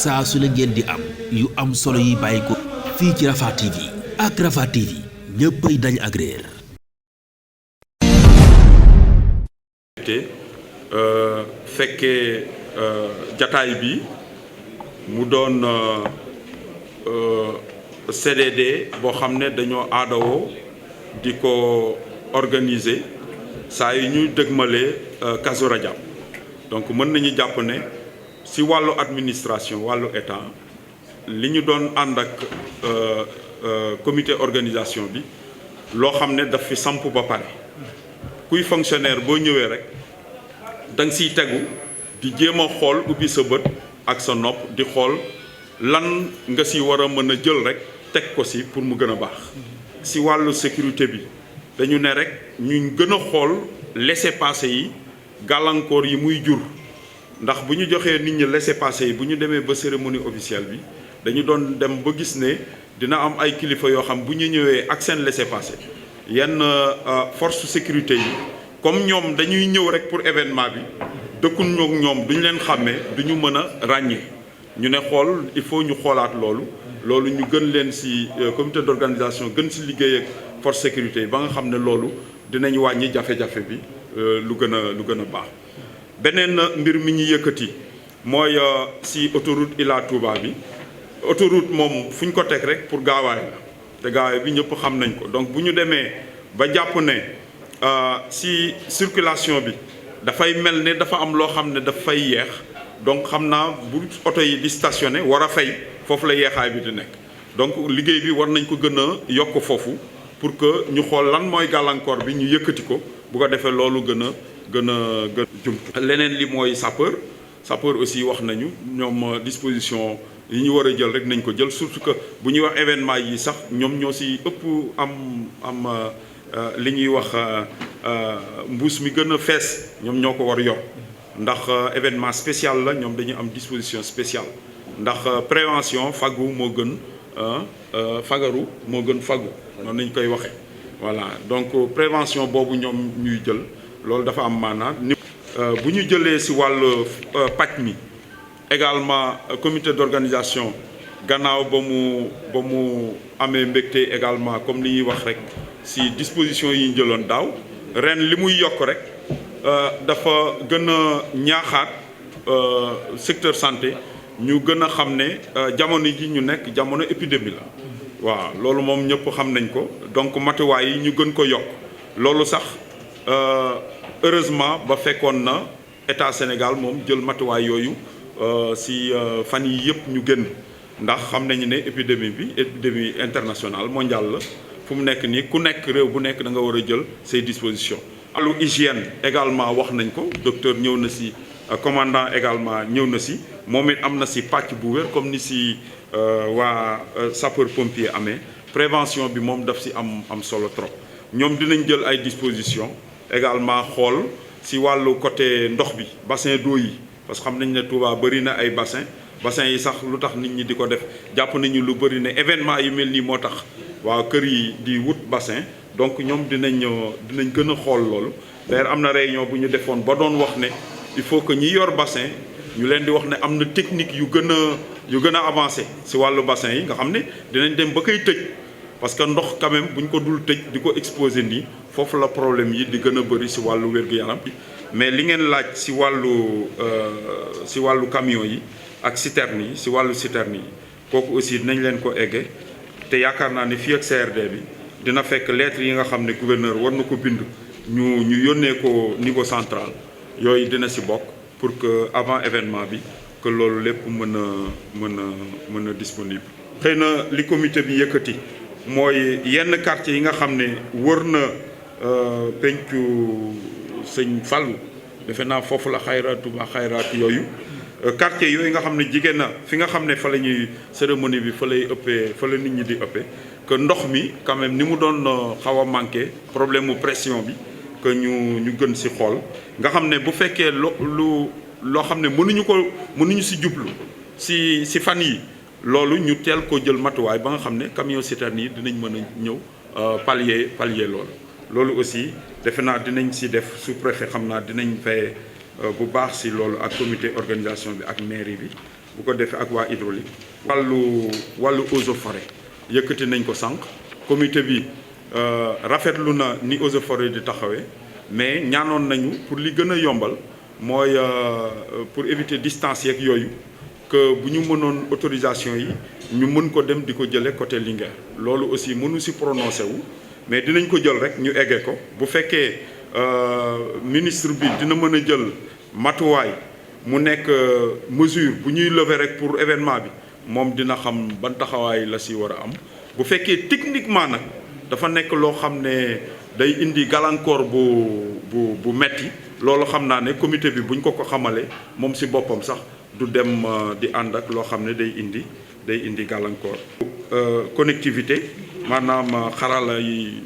saa su ne ngeen di am yu am solo yi bàyyi ko fii ci Rafah TV ak Rafah TV ñëppay dañ ak réer. fekkee jataay bi mu doon CDD boo xam ne dañoo aadawoo di ko organiser saa yu ñuy dëgmalee Kazu Rajab donc mën nañu jàpp ne si wàllu administration wàllu état li ñu doon ànd ak comité organisation bi loo xam ne daf fi samp ba pare kuy fonctionnaire boo ñëwee rek da nga siy tegu di jéem a xool ubbi sa bët ak sa nopp di xool lan nga si war a mën a jël rek teg ko si pour mu gën a baax. si wàllu sécurité bi dañu ne rek ñu gën a xool laissez-passer yi gàllankoor yi muy jur ndax bu ñu joxee nit ñi laissez-passer yi bu ñu demee ba cérémonie officielle bi dañu doon dem ba gis ne dina am ay kilifa yoo xam bu ñu ñëwee ak seen laissez-passer yenn force sécurité yi comme ñoom dañuy ñëw rek pour événement bi dëkkun ñoog ñoom duñ leen xàmmee duñu mën a ràññee ñu ne xool il faut ñu xoolaat loolu ñu gën leen ci comité d'organisation gën ci liggéey ak force sécurité yi ba nga xam ne loolu dinañ wàññi jafe-jafe bi lu gën a baax. beneen mbir mi ñu yëkkati mooy ci autoroute Ila Touba bi autoroute moom fu ñu ko teg rek pour gaawaay la te gaawaay bi ñëpp xam nañ ko donc bu ñu demee ba jàpp ne ci circulation bi dafay mel ne dafa am loo xam ne dafay yeex donc xam naa bu oto yi di stationné war a fay foofu la yeexaay bi di nekk donc liggéey bi war nañ ko gën a yokk foofu pour que ñu xool lan mooy gàllankoor bi ñu yëkkati ko bu ko defee loolu gën a jumtu. leneen li mooy sapeur aussi wax nañu ñoom disposition yi ñu war a jël rek nañ ko jël surtout que bu ñuy wax événement yi sax ñoom ñoo si ëpp am li ñuy wax mbuus mi gën a fees ñoom ñoo ko war yor ndax événement spécial la ñoom dañu am disposition spéciale ndax prévention fagu moo gën fagaru moo gën fagu noonu nañ koy waxee voilà donc prévention boobu ñoom ñuy jël loolu dafa am maanaa bu ñu jëlee ci wàllu pàcc mi également comité d'organisation gannaaw ba mu amee mbégte également comme li ñuy wax rek ci disposition yi ñu jëloon daaw ren li muy yokk rek dafa gën a ñaaxaat secteur santé ñu gën a xam ne jamono ji ñu nekk jamono épidémie la waaw loolu moom ñëpp xam nañ ko donc matuwaay yi ñu gën ko yokk loolu sax heureusement ba fekkoon na état Sénégal moom jël matuwaay yooyu ci fan yi yëpp ñu génn ndax xam nañu ne épidémie internationale mondiale la fu mu nekk nii ku nekk réew bu nekk da nga war a jël say dispositions. wàllu hygiène également wax nañ ko docteur ñëw na ci commandant également ñëw na ci moom it am na ci pàcc bu wér comme ni ci waa sapeur pompier amee prévention bi moom daf ci am solo trop ñoom dinañ jël ay dispositions également xool ci wàllu côté ndox bi bassin d'eau yi parce que xam nañ ne Touba bëri na ay bassin yi sax lu tax nit ñi di ko def jàpp nañu lu bëri ne événement yu mel nii moo tax waaw kër yi di wut bassin donc ñoom dinañ gën a xool loolu d'ailleurs am na réunion bu ñu defoon ba doon wax ne il faut que ñi yor bassin ñu leen di wax ne am na technique yu gën a avancé ci wàllu bassin yi nga xam ne dinañ dem ba koy tëj parce que ndox quand même bu ñu ko dul tëj di ko exposé nii foofu la problème yi di gën a bëri ci wàllu wér-gu-yaram mais li ngeen laaj ci wàllu camion yi ak citerne yi ci wàllu citerne yi kooku aussi dinañ leen ko egge te yaakaar naa ne fii ak CRD bi dina fekk lettre yi nga xam ne gouverneur war na ko bind ñu yónnee ko niveau central yooyu dina ci bokk pour que avant événement bi que loolu lépp mën a disponible. xëy na li comité bi yëkkati mooy yenn quartier yi nga xam ne wër na pencu sëñ Fallou defe naa foofu la xayraat yooyu quartier yooyu nga xam ne jigéen na fi nga xam ne fa la ñuy cérémonie bi fa lay ëppee fa la nit ñi di ëppee que ndox mi quand même ni mu doon xaw a manqué problème mu pression bi que ñu gën ci xool nga xam ne bu fekkee loo xam ne mënuñu ci jublu ci fan yi loolu ñu teel ko jël matuwaay ba nga xam ne camion citerne yi dinañ mën a ñëw pallier loolu aussi defe naa dinañ ci def sous-préfet xam naa dinañ bu baax si loolu ak comité organisation bi ak mairie bi bu ko defee ak waa hydraulique wàllu eaux et forêt yëkkati nañ ko sànq comité bi rafetlu na ni eaux et forêt di taxawee mais ñaanoon nañu pour li gën a yombal mooy pour éviter distance yeeg yooyu que bu ñu mënoon autorisation yi ñu mën ko dem di ko jëlee côté Linguère loolu aussi mënu si prononcé wu mais dinañ ko jël rek ñu eggee ko bu fekkee ministre bi dina mën a jël matuwaay mu nekk mesure bu ñuy lever rek pour événement bi moom dina xam ban taxawaay la si war a am bu fekkee techniquement nag dafa nekk loo xam ne day indi gàllankoor bu metti loolu xam naa ne comité bi buñ ko xamalee moom si boppam sax du dem di ànd ak loo xam ne day indi gàllankoor. Connectivité maanaam xarala yi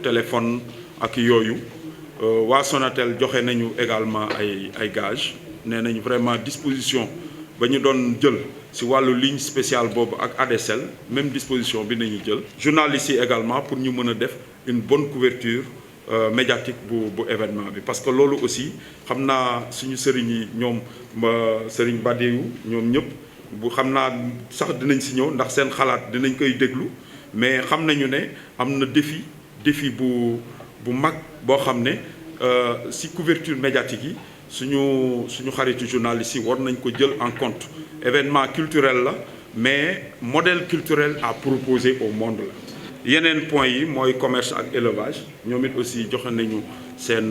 téléphone ak yooyu waa Sonatel joxe nañu également ay gage nee nañu vraiment disposition ba ñu doon jël si wàllu ligne spéciale boobu ak ADSL même disposition bi nañu jël. journalistes yi également pour ñu mën a def une bonne couverture médiatique bu événement bi parce que loolu aussi xam naa suñu sëriñ yi ñoom sëriñ Badiou ñoom ñëpp bu xam naa sax dinañ si ñëw ndax seen xalaat dinañ koy déglu mais xam nañu ne am na défi bu mag boo xam ne si couverture médiatique yi suñu xaritu journalistes yi war nañ ko jël en compte événement culturel la mais modèle culturel à proposer au monde la. yeneen point yi mooy commerce ak élevage ñoom it aussi joxe nañu seen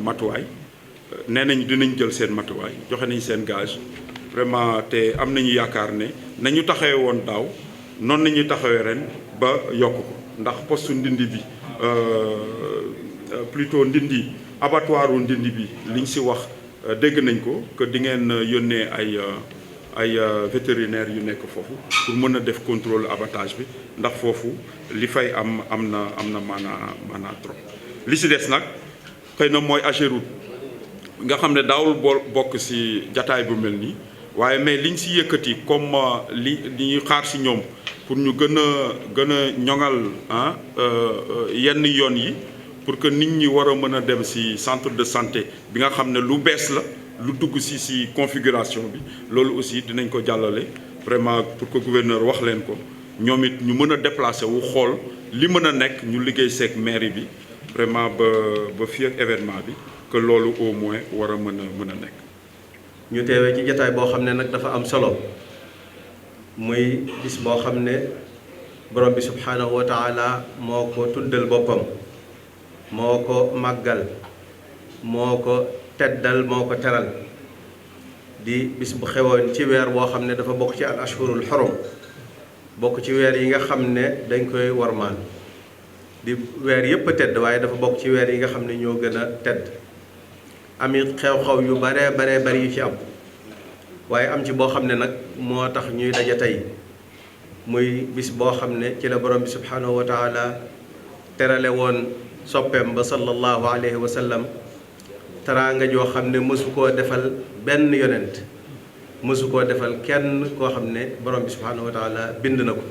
matuwaay nee nañ dinañ jël seen matuwaay joxe nañu seen gage vraiment te am nañu yaakaar ne nañu taxawee woon daaw noonu nañu taxawee ren ba yokk ko ndax poste ndindi bi plutôt ndindi abattoiru ndindi bi liñ si wax dégg nañ ko que di ngeen yónnee ay vétérinaire yu nekk foofu pour mën a def contrôle abattage bi ndax foofu li fay am na maanaa trop. li si des nag xëy na mooy Ageroute nga xam ne daawul bokk si jataay bu mel nii waaye mais liñ si yëkkati comme li ñuy xaar si ñoom pour ñu gën a ñoŋal yenn yoon yi pour que nit ñi war a mën a dem si centre de santé bi nga xam ne lu bees la. lu dugg si configuration bi loolu aussi dinañ ko jàllale vraiment pour que gouverneur wax leen ko ñoom it ñu mën a déplacer wu xool li mën a nekk ñu liggéey seeg mairie bi vraiment ba fii ak événement bi que loolu au moins war a mën a nekk. ñu teewee ci jotaay boo xam ne nag dafa am solo muy bis boo xam ne borom bi subhanahu wa taala moo ko tuddal boppam moo ko màggal moo ko teddal moo ko teral di bis bu xewoon ci weer boo xam ne dafa bokk ci al ashhurul xurum bokk ci weer yi nga xam ne dañ koy warmaan di weer yépp a tedd waaye dafa bokk ci weer yi nga xam ne ñoo gën a tedd amit xew-xew yu baree bari yu ci am waaye am ci boo xam ne nag moo tax ñuy daje tey muy bis boo xam ne ci la borom bi subhanahu wa taala terale woon soppeem ba sallallahu alayhi wa sallam teraanga joo xam ne mësu koo defal benn yonent mësu koo defal kenn koo xam ne borom bi subhanahu wa taala bind na ko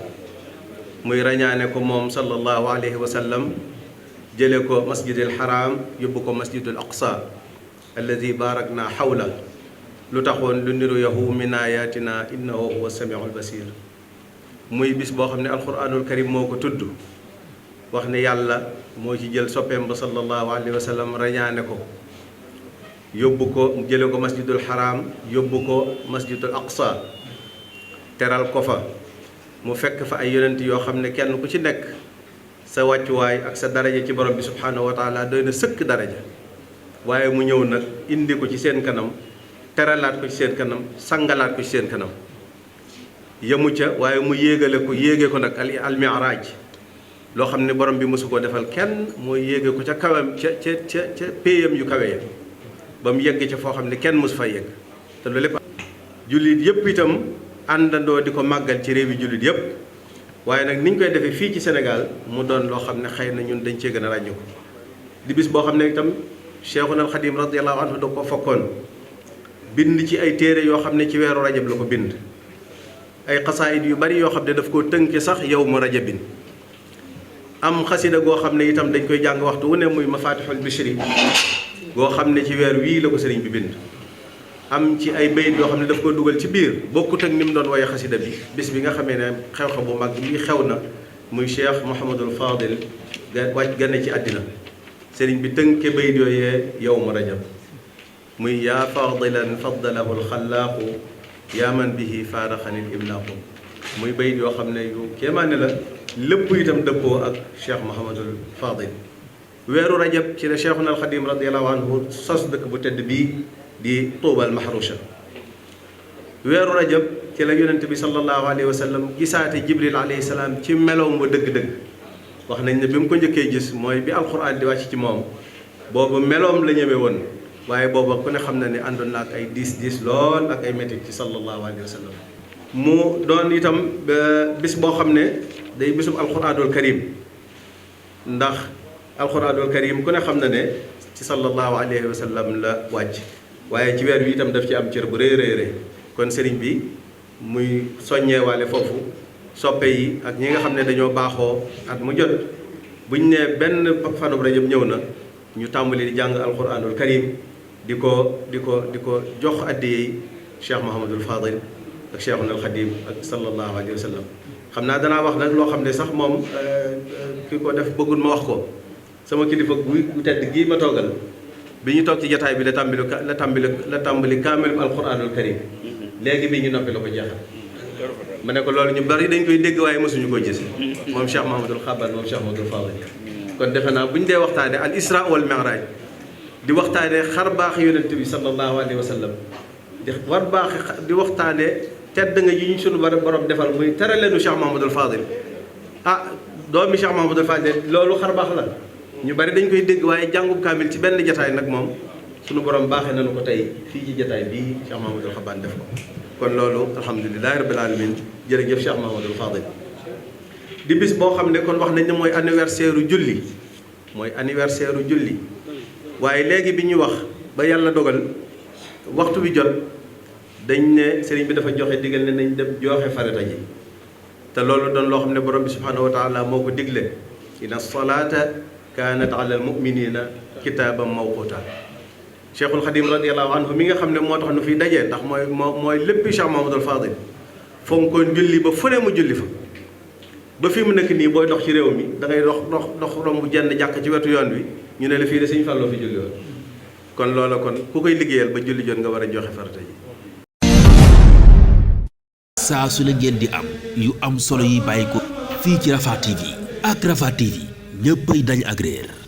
muy rañaane ko moom sallallahu alayhi wa sallam jële ko masjidil haram yóbbu ko masjidul aqsa alladi barakna xawla lu taxoon lu niru yahu min ayatina innahu huwa samiul basir muy bis boo xam ne alquranul karim moo ko tudd wax ne yàlla moo ci jël soppeem ba sallallahu alayhi wa sallam rañaane ko yóbbu ko jële ko masjidul haram yóbbu ko masjidul aqsa teral ko fa mu fekk fa ay yonent yoo xam ne kenn ku ci nekk sa wàccuwaay ak sa daraja ci borom bi subhanahu wa taala doy na sëkk daraja waaye mu ñëw nag indi ko ci seen kanam teralaat ko ci seen kanam sangalaat ko ci seen kanam yemu ca waaye mu yéege ko nag al mi'raj loo xam ne borom bi mosu koo defal kenn mooy yéege ko ca kawam ca péyam yu kawe ya ba mu yegg ca foo xam ne kenn mosu fa yegg te loolu lépp jullit yëpp itam àndandoo di ko màggal ci réew yi jullit yëpp waaye nag niñ koy defee fii ci Sénégal mu doon loo xam ne xëy na ñun dañ cee gën a ràññu ko di bis boo xam ne itam Cheikhuna al Xadim radiyallahu anhu da ko fokkoon bind ci ay téere yoo xam ne ci weeru rajab la ko bind ay xasaayid yu bari yoo xam ne daf koo tënke sax yow mu rajabin am xasida goo xam ne itam dañ koy jàng waxtu wu ne muy mafatixul bishri goo xam ne ci weer wii la ko sëriñ bi bind am ci ay bayit yoo xam ne daf ko dugal ci biir bokkut ak ni mu doon woye xasida bi bis bi nga xamee ne xew-xew bu mag bi xew na muy Cheikh Mouhamadul Fadil wàcc gane ci àddina sëriñ bi tënke bayit yooyee yawmu rajab muy yaa fadilan faddalahu alxalaaqu yaa man bihi faaraxanil imlaaqu muy bayit yoo xam ne yu kéemaane la lépp itam dëppoo ak Cheikh Mouhamadul Fadil weeru rajab ci la Cheikhuna alxadim radiallahu anhu sos dëkk bu tedd bii di tuubal mahrusha weeru rajab ci la yonente bi sallallahu alayhi wa sallam gisaate jibril alayhi salaam ci meloom ba dëgg-dëgg wax nañ ne bi mu ko njëkkee gis mooy bi alquran di wàcc ci moom boobu meloom la ñëwee woon waaye booba ku ne xam na ne àndoon na ak ay diis lool ak ay métit ci sallallahu alayhi wa sallam mu doon itam bis boo xam ne day bisub alquranul karim ndax alquranul karim ku ne xam na ne ci sallallahu alayhi wa sallam la wàcc waaye ci weer wi itam daf ci am cër bu rëy rëy kon sëriñ bi muy soññeewaale foofu soppe yi ak ñi nga xam ne dañoo baaxoo at mu jot buñ ne benn fanub rajab ñëw na ñu tàmbali di jàng alquranul karim di ko jox addiyey Cheikh Mouhamadul Fadil ak Cheikhuna al Khadim ak sallallahu alayhi wa sallam xam naa danaa wax nag loo xam ne sax moom ki ko def bëggul ma wax ko sama kilifa gu tedd gii ma toogal bi ñu toog ci jataay bi la tàmbali kaamil alquranul karim léegi bi ñu noppi la ko jeexal ma ne ko loolu ñu bari dañ koy dégg waaye mosuñu ko gis moom Cheikh Mahamadul Xaban moom Cheikh Mahamadul Fadil kon defe naa bu ñu dee waxtaane al isra wal mi'raj di waxtaane xar baax yonent bi sallallahu alayhi wa sallam di waxtaane tedd nga yi ñu sunu borom defal muy tere leenu Cheikh Mahamadul Fadil doomi Cheikh Mahamadul Fadil loolu xar baax la ñu bari dañ koy dégg waaye jàngub kaamil ci benn jataay nag moom sunu borom baaxee nañu ko tey fii ci jataay bii Cheikh Mahamadul Xaban def ko kon loolu alhamdulilahi rabbil alamin jërëjëf Cheikh Mahamadul Fadil di bis boo xam ne kon wax nañ ne mooy anniversaire u julli waaye léegi bi ñuy wax ba yàlla dogal waxtu bi jot dañ ne sëriñ bi dafa joxe digal ne nañ dem joxe farata ji te loolu doon loo xam ne borom bi subhanahu wa taala moo ko digle inna salata kaanat ala al muminina kitaaban mawquta Cheikhul Khadim radiallahu anhu mi nga xam ne moo tax nu fiy dajee ndax mooy léppi Cheikh Mahamadul Fadil fonkoon julli ba fu ne mu julli fa ba fi mu nekk nii booy dox ci réew mi da ngay dox romb jenn jàkk ci wetu yoon wi ñu ne la fii de Sëñ Fallou fi julli woon kon loola kon ku koy liggéeyal ba julli jot nga war a joxe farata ji. saa su la ngeen di am yu am solo yi bàyyi ko fii ci Rafah TV ak Rafah TV ñëppay dañ ak réer